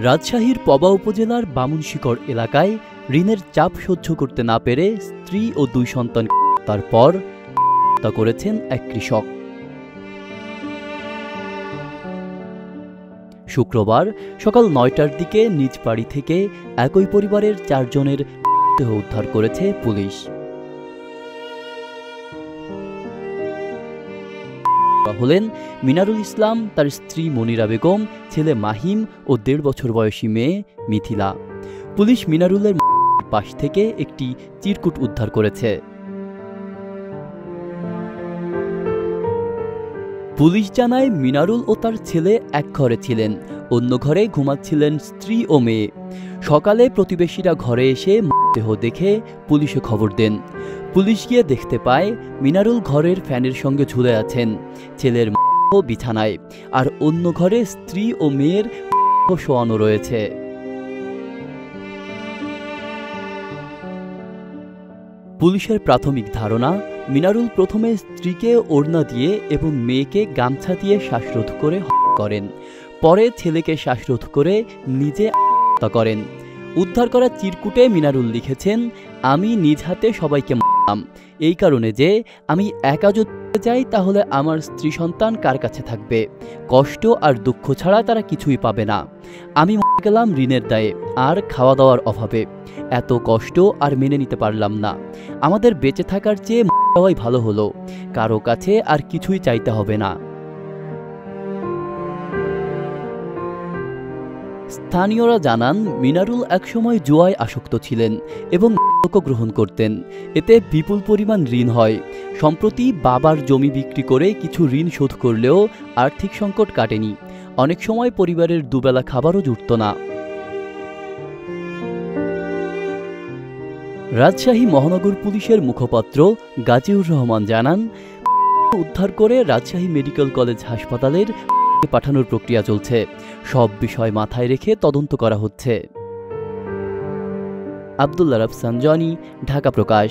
রাজশাহীর পবা উপজেলার বামুনশিকড় এলাকায় ঋণের চাপ সহ্য করতে না পেরে স্ত্রী ও 2 সন্তান তারপর হত্যা করেছেন এক কৃষক। শুক্রবার সকাল ৯টার দিকে নিজ বাড়ি থেকে একই পরিবারের 4 জনের দেহ উদ্ধার করেছে পুলিশ। হলেন মিনারুল ইসলাম, তার স্ত্রী মনিরা বেগম, ছেলে মাহিম ও 1.5 বছর বয়সী মেয়ে মিথিলা। পুলিশ মিনারুলের পাশ থেকে একটি চিরকুট উদ্ধার করেছে। পুলিশ জানায় মিনারুল ও তার ছেলে এক ঘরে ছিলেন, অন্য ঘরে ঘুমাচ্ছিলেন স্ত্রী ও মেয়ে। সকালে প্রতিবেশীরা ঘরে এসে দেহ দেখে পুলিশে খবর দেন। পুলিশ গিয়ে দেখতে পায় মিনারুল ঘরের ফ্যানের সঙ্গে ঝুলে আছেন, ছেলের বিছানায়, আর অন্য ঘরে স্ত্রী ও মেয়ের শোয়ানো রয়েছে। পুলিশের প্রাথমিক ধারণা, মিনারুল প্রথমে স্ত্রীকে ওড়না দিয়ে এবং মেয়েকে গামছা দিয়ে শ্বাসরোধ করে হত্যা করেন, পরে ছেলেকে শ্বাসরোধ করে নিজে হত্যা করেন। উদ্ধার করা চিরকুটে মিনারুল লিখেছেন, আমি নিজ হাতে সবাইকে মারলাম, এই কারণে যে আমি একা যদি যাই তাহলে আমার স্ত্রী সন্তান কার কাছে থাকবে? কষ্ট আর দুঃখ ছাড়া তারা কিছুই পাবে না। আমি মরে গেলাম ঋণের দায়ে আর খাওয়া দাওয়ার অভাবে। এত কষ্ট আর মেনে নিতে পারলাম না। আমাদের বেঁচে থাকার চেয়ে মরে যাওয়াই ভালো হলো। কারো কাছে আর কিছুই চাইতে হবে না। স্থানীয়রা জানান, মিনারুল একসময় জুয়ায় আসক্ত ছিলেন এবং মাদকও গ্রহণ করতেন। এতে বিপুল পরিমাণ ঋণ হয়। সম্প্রতি বাবার জমি বিক্রি করে কিছু ঋণ শোধ করলেও আর্থিক সংকট কাটেনি। অনেক সময় পরিবারের দুবেলা খাবারও জুটত না। রাজশাহী মহানগর পুলিশের মুখপাত্র গাজীউর রহমান জানান, উদ্ধার করে রাজশাহী মেডিকেল কলেজ হাসপাতালের পাঠানোর প্রক্রিয়া চলছে। সব বিষয় মাথায় রেখে তদন্ত করা হচ্ছে। আব্দুল্লাহ রাফসান জনি, ঢাকা প্রকাশ।